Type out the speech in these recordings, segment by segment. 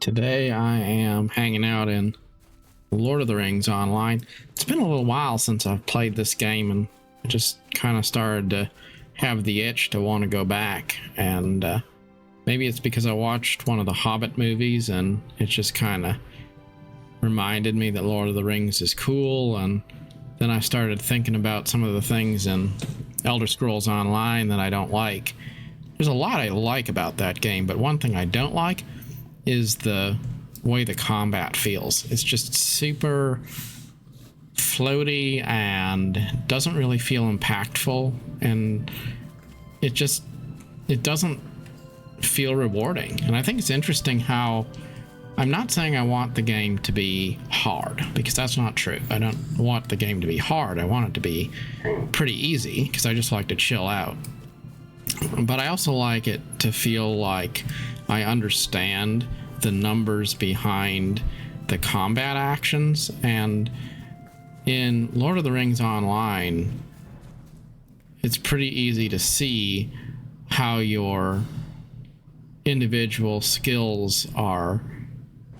Today I am hanging out in Lord of the Rings Online. It's been a little while since I've played this game, and I just kind of started to have the itch to want to go back. And maybe it's because I watched one of the Hobbit movies, and it just kind of reminded me that Lord of the Rings is cool. And then I started thinking about some of the things in Elder Scrolls Online that I don't like. There's a lot I like about that game, but one thing I don't like is the way the combat feels. It's just super floaty and doesn't really feel impactful, and it doesn't feel rewarding. And I think it's interesting how I'm not saying I want the game to be hard, because that's not true. I don't want the game to be hard. I want it to be pretty easy, because I just like to chill out. But I also like it to feel like I understand the numbers behind the combat actions. And in Lord of the Rings Online, it's pretty easy to see how your individual skills are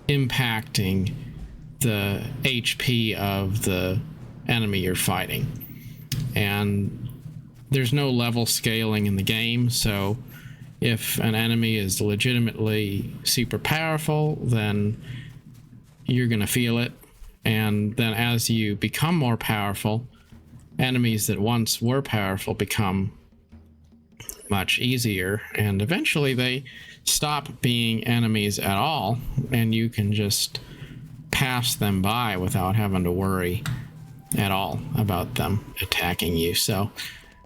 impacting the HP of the enemy you're fighting. And there's no level scaling in the game, so if an enemy is legitimately super powerful, then you're going to feel it. And then as you become more powerful, enemies that once were powerful become much easier, and eventually they stop being enemies at all, and you can just pass them by without having to worry at all about them attacking you. So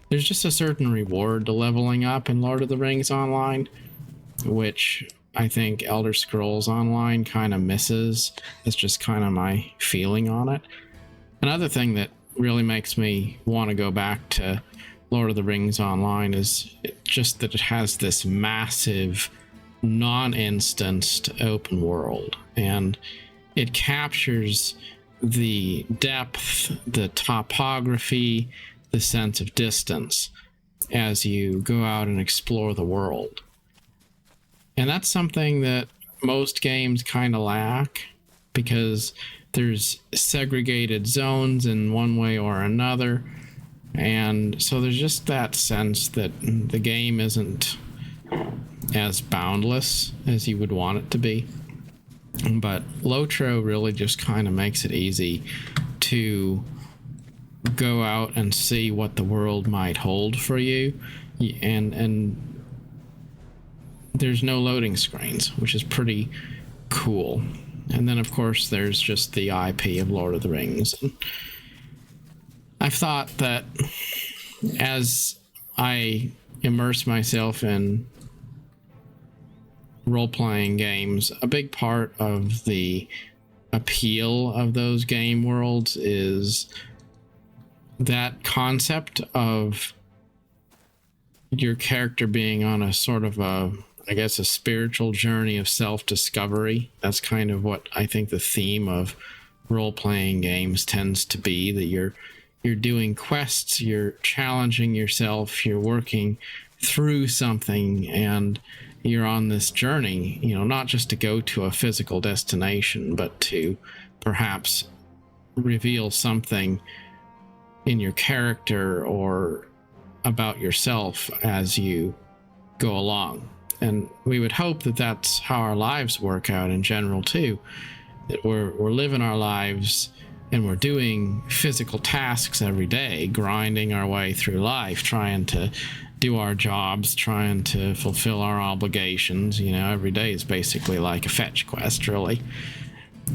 there's just a certain reward to leveling up in Lord of the Rings Online, which I think Elder Scrolls Online kind of misses. It's just kind of my feeling on it. Another thing that really makes me want to go back to Lord of the Rings Online is just that it has this massive non-instanced open world, and it captures the depth, the topography, the sense of distance as you go out and explore the world. And that's something that most games kind of lack, because there's segregated zones in one way or another. And so there's just that sense that the game isn't as boundless as you would want it to be. But Lotro really just kind of makes it easy to go out and see what the world might hold for you, and there's no loading screens, which is pretty cool. And then of course there's just the IP of Lord of the Rings. And I've thought that as I immerse myself in role-playing games, a big part of the appeal of those game worlds is that concept of your character being on a sort of a spiritual journey of self-discovery. That's kind of what I think the theme of role-playing games tends to be, that you're doing quests, you're challenging yourself, you're working through something, and you're on this journey, not just to go to a physical destination, but to perhaps reveal something in your character or about yourself as you go along. And we would hope that that's how our lives work out in general too, that we're living our lives and we're doing physical tasks every day, grinding our way through life, trying to do our jobs, trying to fulfill our obligations. Every day is basically like a fetch quest, really.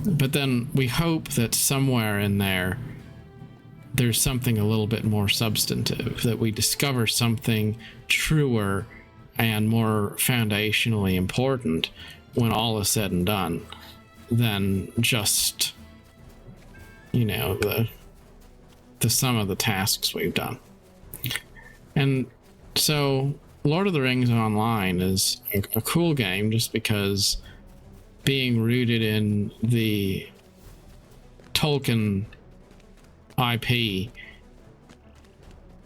But then we hope that somewhere in there's something a little bit more substantive, that we discover something truer and more foundationally important when all is said and done than just, the sum of the tasks we've done. And so Lord of the Rings Online is a cool game just because, being rooted in the Tolkien IP,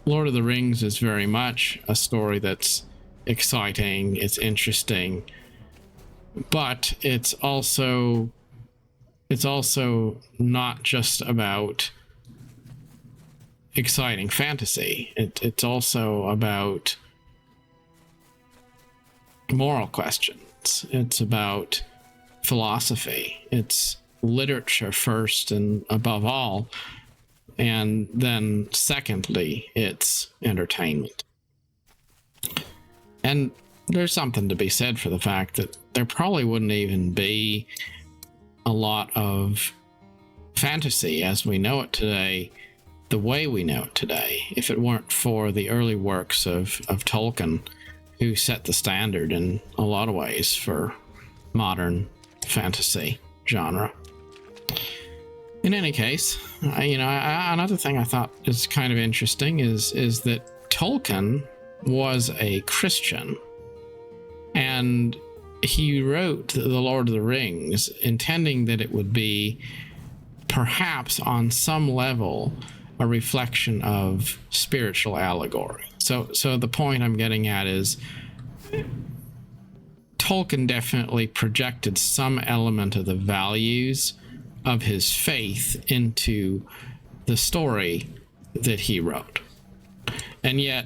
Lord of the Rings is very much a story that's exciting, it's interesting, but it's also not just about exciting fantasy. It's also about moral questions. It's about philosophy. It's literature first and above all, and then secondly, it's entertainment. And there's something to be said for the fact that there probably wouldn't even be a lot of fantasy as we know it today, the way we know it today, if it weren't for the early works of Tolkien, who set the standard in a lot of ways for modern fantasy genre. In any case, another thing I thought is kind of interesting is that Tolkien was a Christian, and he wrote The Lord of the Rings intending that it would be perhaps on some level a reflection of spiritual allegory. So the point I'm getting at is Tolkien definitely projected some element of the values of his faith into the story that he wrote. And yet,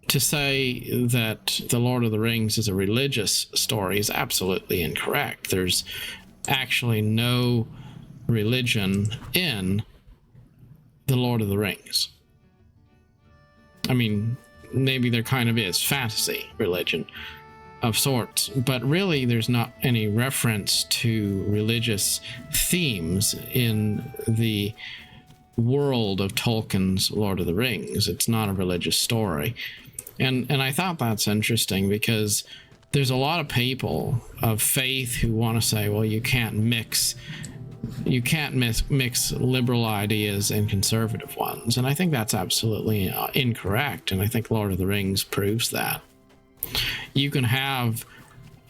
to say that The Lord of the Rings is a religious story is absolutely incorrect. There's actually no religion in The Lord of the Rings. I mean, maybe there kind of is fantasy religion of sorts, but really there's not any reference to religious themes in the world of Tolkien's Lord of the Rings. It's not a religious story. And I thought that's interesting because there's a lot of people of faith who want to say, well, you can't mix liberal ideas and conservative ones. And I think that's absolutely incorrect. And I think Lord of the Rings proves that. You can have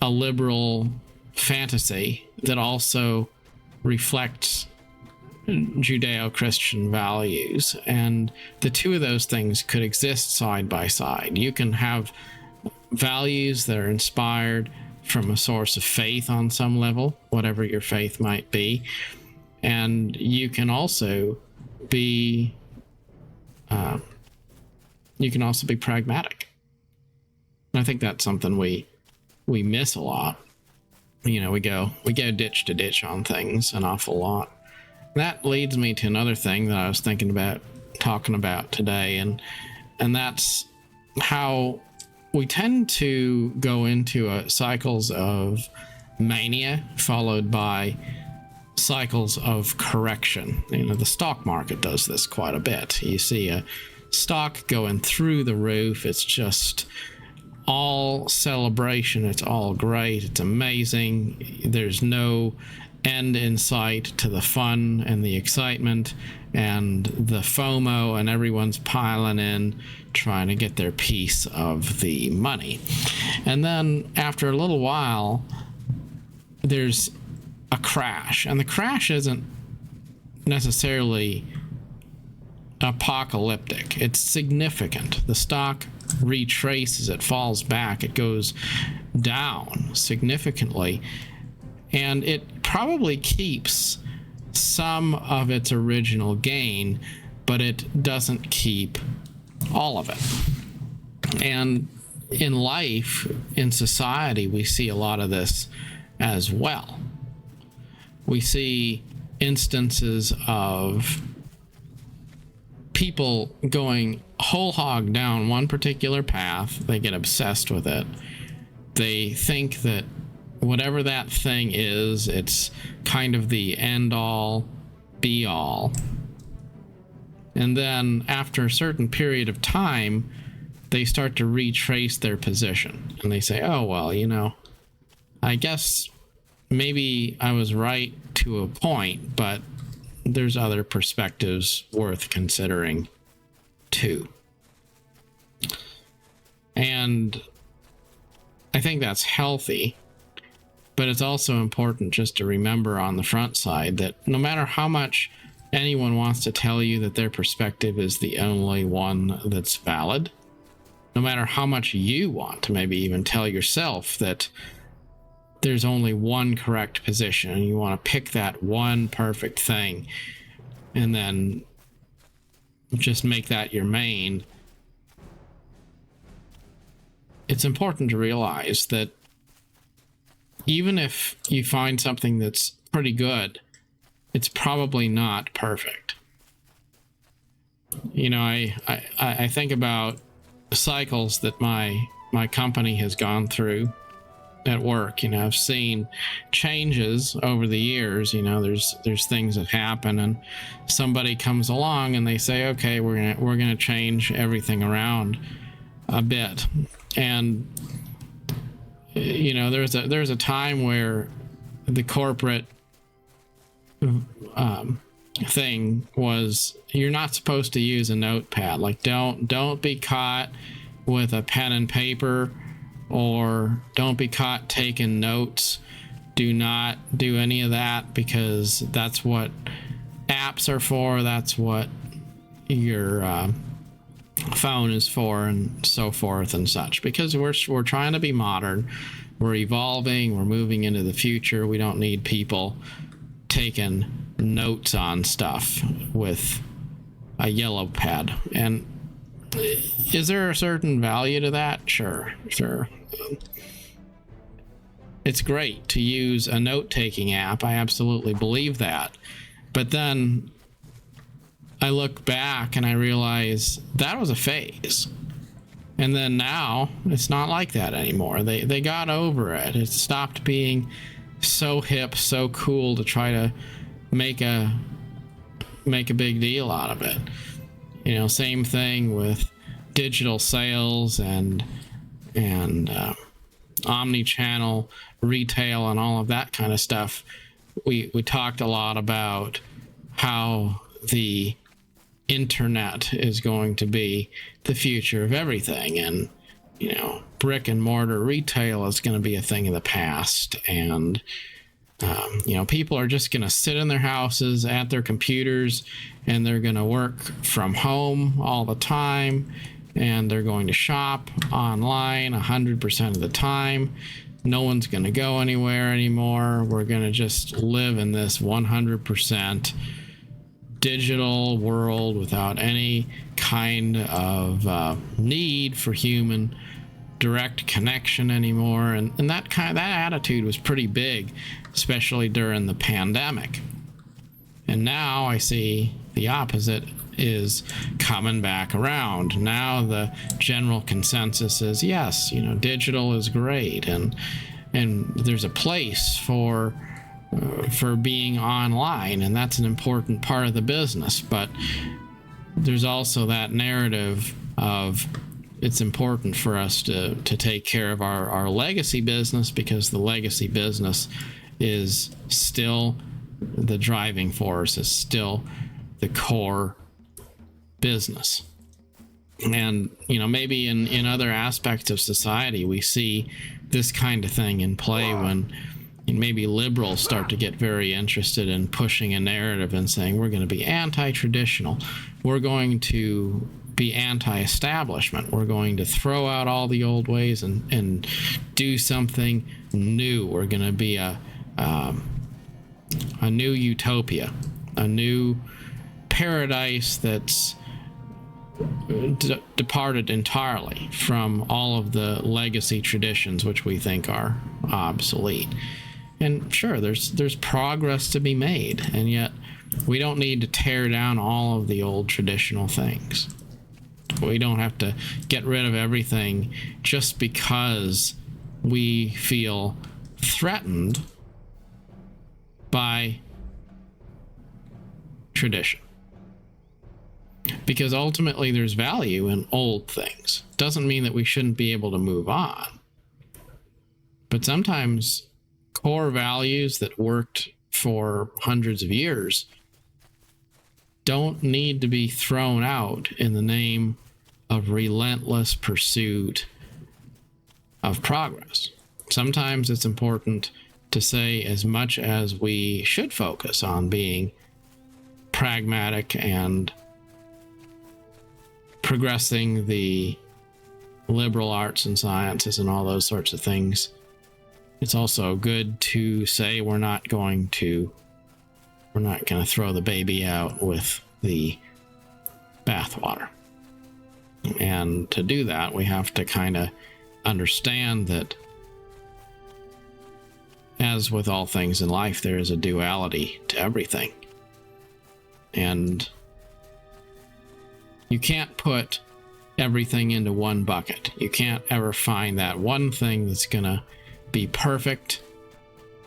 a liberal fantasy that also reflects Judeo-Christian values, and the two of those things could exist side by side. You can have values that are inspired from a source of faith on some level, whatever your faith might be, and you can also be pragmatic. And I think that's something we miss a lot. We go ditch to ditch on things an awful lot. That leads me to another thing that I was thinking about talking about today, and that's how we tend to go into cycles of mania followed by cycles of correction. The stock market does this quite a bit. You see a stock going through the roof. It's just all celebration. It's all great. It's amazing. There's no end in sight to the fun and the excitement and the FOMO, and everyone's piling in trying to get their piece of the money. And then after a little while, there's a crash, and the crash isn't necessarily apocalyptic. It's significant. The stock retraces, it falls back, it goes down significantly, and it probably keeps some of its original gain, but it doesn't keep all of it. And in life, in society, we see a lot of this as well. We see instances of people going whole hog down one particular path. They get obsessed with it. They think that whatever that thing is, it's kind of the end all be all. And then after a certain period of time, they start to retrace their position, and they say, oh, well, I guess maybe I was right to a point, but there's other perspectives worth considering too. And I think that's healthy, but it's also important just to remember on the front side that no matter how much anyone wants to tell you that their perspective is the only one that's valid, no matter how much you want to maybe even tell yourself that there's only one correct position, and you want to pick that one perfect thing and then just make that your main. It's important to realize that even if you find something that's pretty good, it's probably not perfect. You know, I think about cycles that my company has gone through at work. You know, I've seen changes over the years. You know, there's things that happen, and somebody comes along and they say, okay, we're gonna change everything around a bit. And you know, there's a time where the corporate thing was, you're not supposed to use a notepad. Like, don't be caught with a pen and paper, or don't be caught taking notes. Do not do any of that, because that's what apps are for. That's what your phone is for, and so forth and such. Because we're trying to be modern, we're evolving, we're moving into the future. We don't need people taking notes on stuff with a yellow pad. And is there a certain value to that? Sure. It's great to use a note-taking app. I absolutely believe that. But then I look back and I realize that was a phase. And then now it's not like that anymore. They got over it. It stopped being so hip, so cool to try to make a big deal out of it. You know, same thing with digital sales and omni-channel retail and all of that kind of stuff. We talked a lot about how the internet is going to be the future of everything, and you know, brick and mortar retail is going to be a thing of the past. And you know, people are just going to sit in their houses at their computers, and they're going to work from home all the time, and they're going to shop online 100% of the time. No one's going to go anywhere anymore. We're going to just live in this 100% digital world without any kind of need for human direct connection anymore. And that attitude was pretty big, especially during the pandemic. And now I see the opposite is coming back around. Now the general consensus is, yes, you know, digital is great, and there's a place for being online, and that's an important part of the business. But there's also that narrative of, it's important for us to take care of our legacy business, because the legacy business is still the driving force, is still the core business. And you know, maybe in other aspects of society we see this kind of thing in play when maybe liberals start to get very interested in pushing a narrative and saying, we're going to be anti-traditional, we're going to be anti-establishment, we're going to throw out all the old ways and do something new. We're going to be a new utopia, a new paradise that's departed entirely from all of the legacy traditions which we think are obsolete. And sure, there's progress to be made, and yet we don't need to tear down all of the old traditional things. We don't have to get rid of everything just because we feel threatened by tradition. Because ultimately there's value in old things. Doesn't mean that we shouldn't be able to move on. But sometimes core values that worked for hundreds of years don't need to be thrown out in the name of relentless pursuit of progress. Sometimes it's important to say, as much as we should focus on being pragmatic and progressing the liberal arts and sciences and all those sorts of things, it's also good to say we're not going to throw the baby out with the bathwater. And to do that, we have to kind of understand that, as with all things in life, there is a duality to everything. And you can't put everything into one bucket. You can't ever find that one thing that's going to be perfect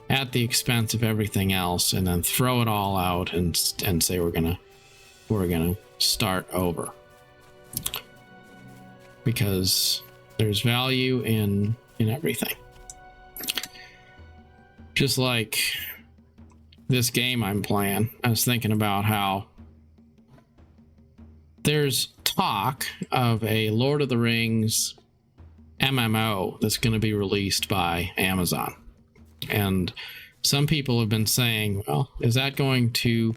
at the expense of everything else and then throw it all out and say we're going to start over. Because there's value in everything. Just like this game I'm playing, I was thinking about how there's talk of a Lord of the Rings MMO that's going to be released by Amazon. And some people have been saying, well, is that going to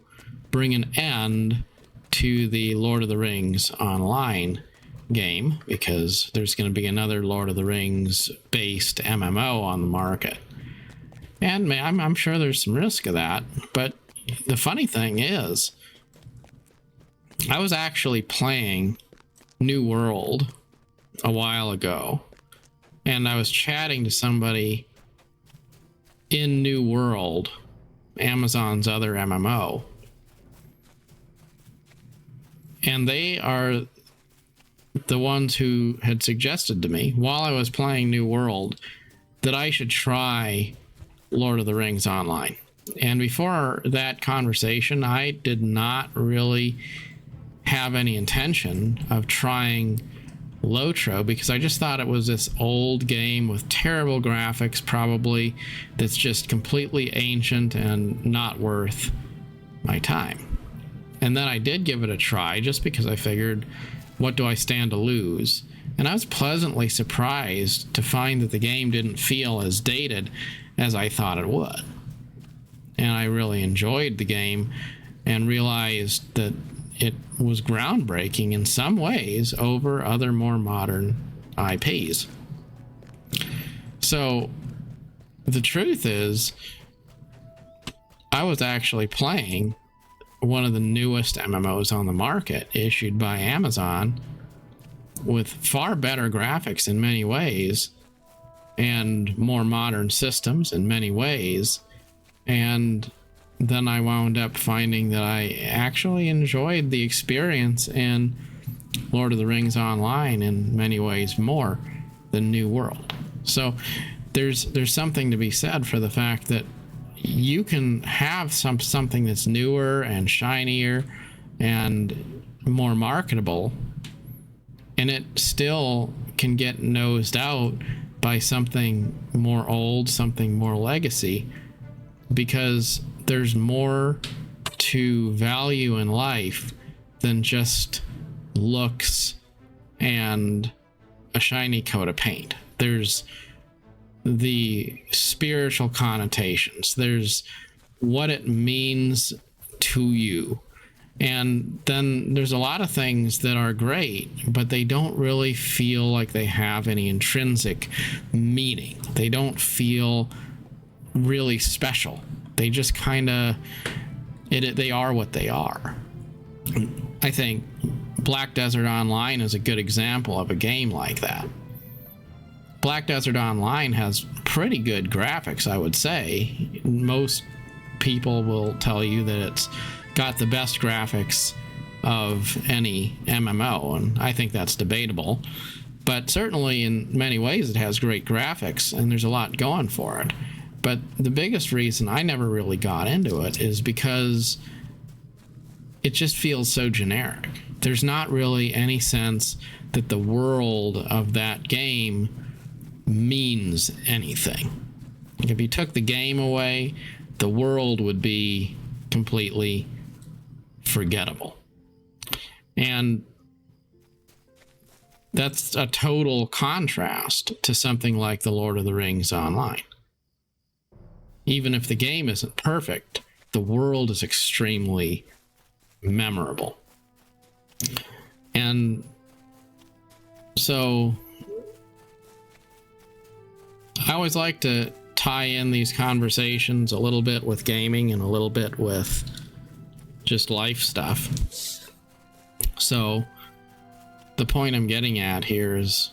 bring an end to the Lord of the Rings online game? Because there's going to be another Lord of the Rings based MMO on the market. And I'm sure there's some risk of that. But the funny thing is, I was actually playing New World a while ago, and I was chatting to somebody in New World, Amazon's other MMO. And they are the ones who had suggested to me, while I was playing New World, that I should try Lord of the Rings Online. And before that conversation, I did not really have any intention of trying Lotro, because I just thought it was this old game with terrible graphics, probably, that's just completely ancient and not worth my time. And then I did give it a try, just because I figured, what do I stand to lose? And I was pleasantly surprised to find that the game didn't feel as dated as I thought it would. And I really enjoyed the game and realized that it was groundbreaking in some ways over other more modern IPs. So the truth is, I was actually playing one of the newest MMOs on the market, issued by Amazon, with far better graphics in many ways and more modern systems in many ways. And then I wound up finding that I actually enjoyed the experience in Lord of the Rings Online in many ways more than New World. So there's something to be said for the fact that you can have something that's newer and shinier and more marketable, and it still can get nosed out by something more old, something more legacy, because there's more to value in life than just looks and a shiny coat of paint. There's the spiritual connotations. There's what it means to you. And then there's a lot of things that are great, but they don't really feel like they have any intrinsic meaning. They don't feel really special. They just kind of, they are what they are. I think Black Desert Online is a good example of a game like that. Black Desert Online has pretty good graphics, I would say. Most people will tell you that it's got the best graphics of any MMO, and I think that's debatable. But certainly in many ways it has great graphics, and there's a lot going for it. But the biggest reason I never really got into it is because it just feels so generic. There's not really any sense that the world of that game means anything. Like, if you took the game away, the world would be completely forgettable. And that's a total contrast to something like the Lord of the Rings Online. Even if the game isn't perfect, the world is extremely memorable. And so I always like to tie in these conversations a little bit with gaming and a little bit with just life stuff. So the point I'm getting at here is,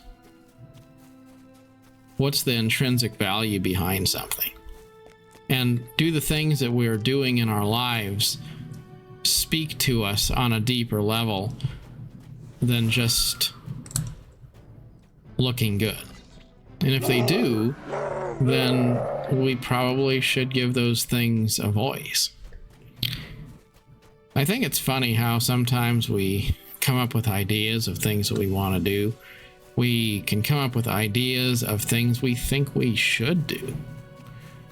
what's the intrinsic value behind something? And do the things that we're doing in our lives speak to us on a deeper level than just looking good? And if they do, then we probably should give those things a voice. I think it's funny how sometimes we come up with ideas of things that we want to do. We can come up with ideas of things we think we should do.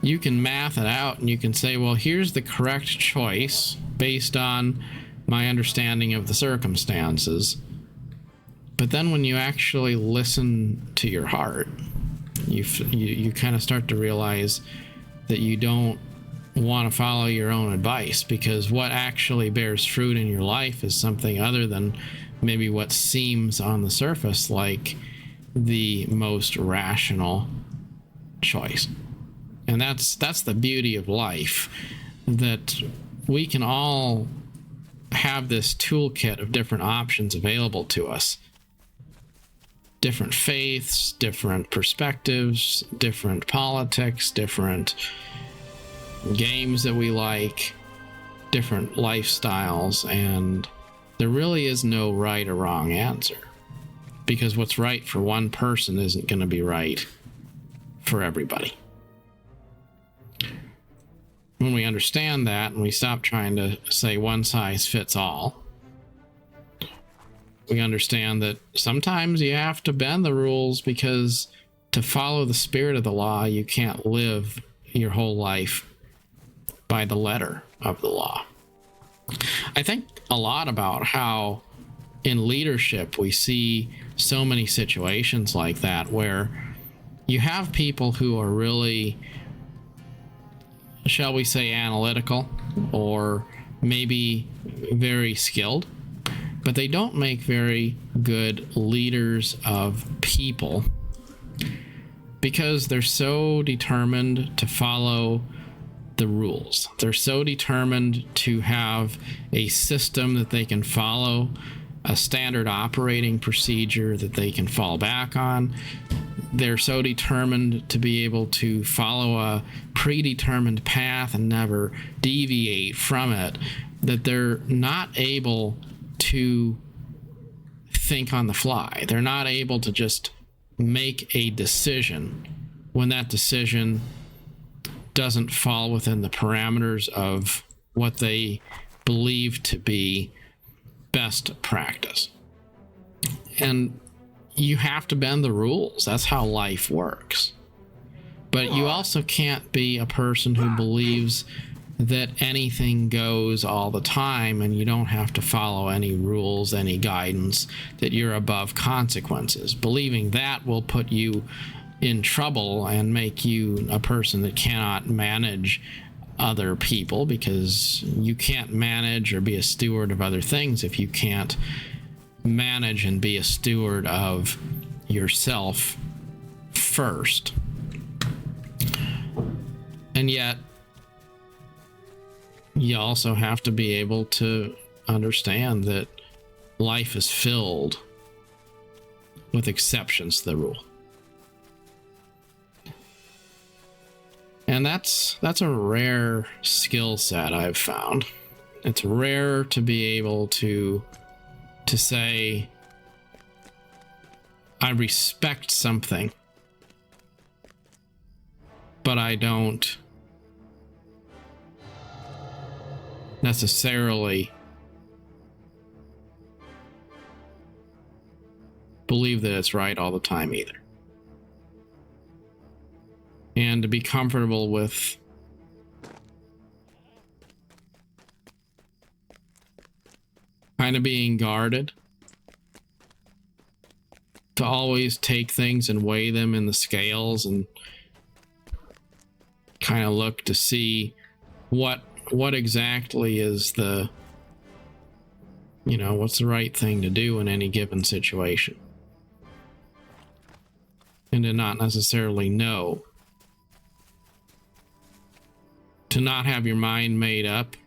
You can math it out and you can say, well, here's the correct choice based on my understanding of the circumstances. But then when you actually listen to your heart, you kind of start to realize that you don't want to follow your own advice, because what actually bears fruit in your life is something other than maybe what seems on the surface like the most rational choice. And that's the beauty of life, that we can all have this toolkit of different options available to us. Different faiths, different perspectives, different politics, different games that we like, different lifestyles, and there really is no right or wrong answer, because what's right for one person isn't going to be right for everybody. When we understand that and we stop trying to say one size fits all, we understand that sometimes you have to bend the rules, because to follow the spirit of the law, you can't live your whole life by the letter of the law. I think a lot about how in leadership we see so many situations like that, where you have people who are really, shall we say, analytical or maybe very skilled, but they don't make very good leaders of people, because they're so determined to follow the rules. They're so determined to have a system that they can follow, a standard operating procedure that they can fall back on. They're so determined to be able to follow a predetermined path and never deviate from it, that they're not able to think on the fly. They're not able to just make a decision when that decision doesn't fall within the parameters of what they believe to be best practice. And you have to bend the rules. That's how life works. But you also can't be a person who believes that anything goes all the time and you don't have to follow any rules, any guidance, that you're above consequences. Believing that will put you in trouble and make you a person that cannot manage other people, because you can't manage or be a steward of other things if you can't manage and be a steward of yourself first. And yet, you also have to be able to understand that life is filled with exceptions to the rule. And that's a rare skill set I've found. It's rare to be able to say, I respect something, but I don't necessarily believe that it's right all the time either. And to be comfortable with kind of being guarded, to always take things and weigh them in the scales and kind of look to see what exactly is the, what's the right thing to do in any given situation, and to not necessarily know to not have your mind made up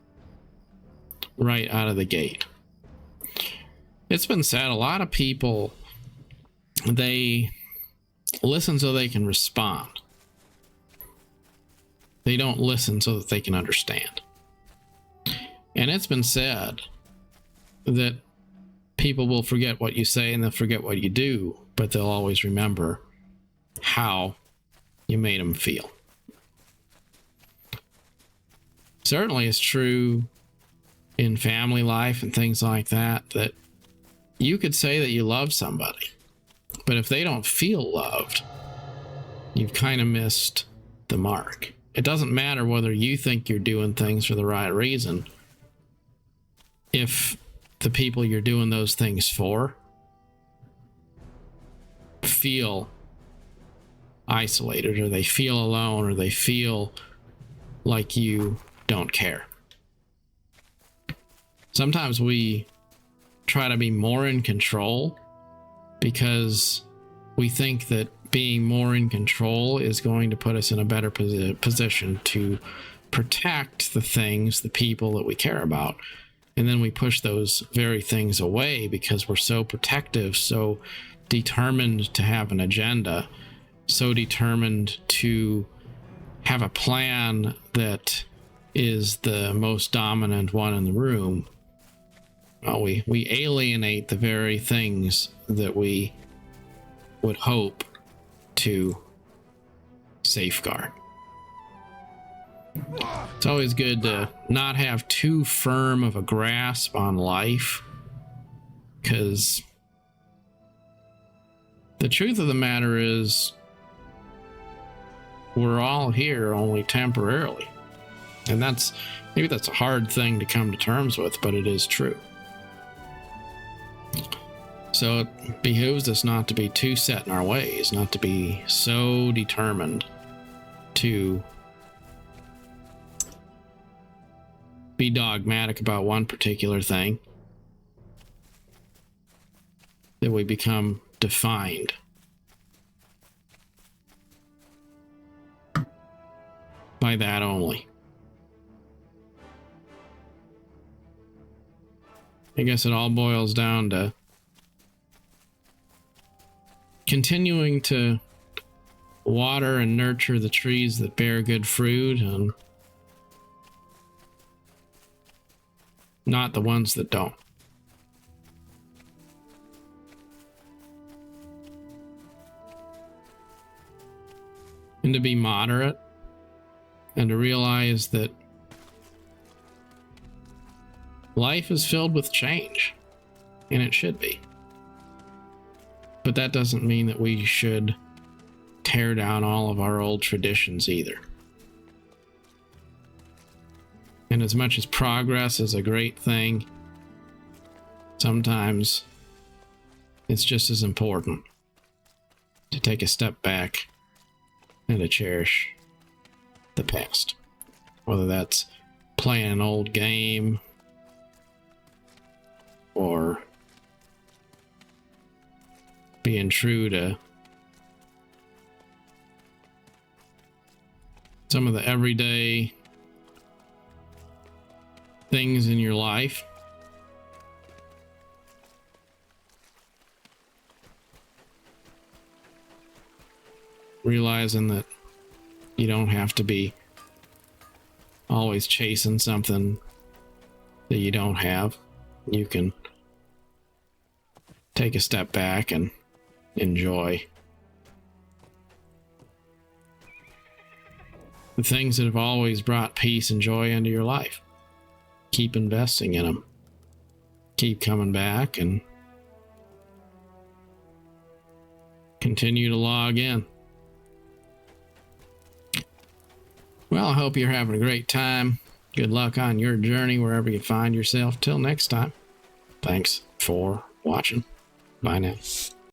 right out of the gate. It's been said, a lot of people, they listen so they can respond. They don't listen so that they can understand. And it's been said that people will forget what you say and they'll forget what you do, but they'll always remember how you made them feel. Certainly it's true in family life and things like that, that you could say that you love somebody, but if they don't feel loved, you've kind of missed the mark. It doesn't matter whether you think you're doing things for the right reason. If the people you're doing those things for feel isolated, or they feel alone, or they feel like you don't care. Sometimes we try to be more in control because we think that being more in control is going to put us in a better position to protect the things, the people that we care about. And then we push those very things away because we're so protective, so determined to have an agenda, so determined to have a plan that is the most dominant one in the room. Well, we alienate the very things that we would hope to safeguard. It's always good to not have too firm of a grasp on life, because the truth of the matter is we're all here only temporarily. And maybe that's a hard thing to come to terms with, but it is true. So it behooves us not to be too set in our ways, not to be so determined to be dogmatic about one particular thing that we become defined by that only. I guess it all boils down to continuing to water and nurture the trees that bear good fruit, and not the ones that don't. And to be moderate, and to realize that life is filled with change, and it should be. But that doesn't mean that we should tear down all of our old traditions either. And as much as progress is a great thing, sometimes it's just as important to take a step back and to cherish the past. Whether that's playing an old game or being true to some of the everyday things in your life. Realizing that you don't have to be always chasing something that you don't have. You can take a step back and enjoy the things that have always brought peace and joy into your life. Keep investing in them. Keep coming back and continue to log in. Well, I hope you're having a great time. Good luck on your journey wherever you find yourself. Till next time, thanks for watching. Bye now.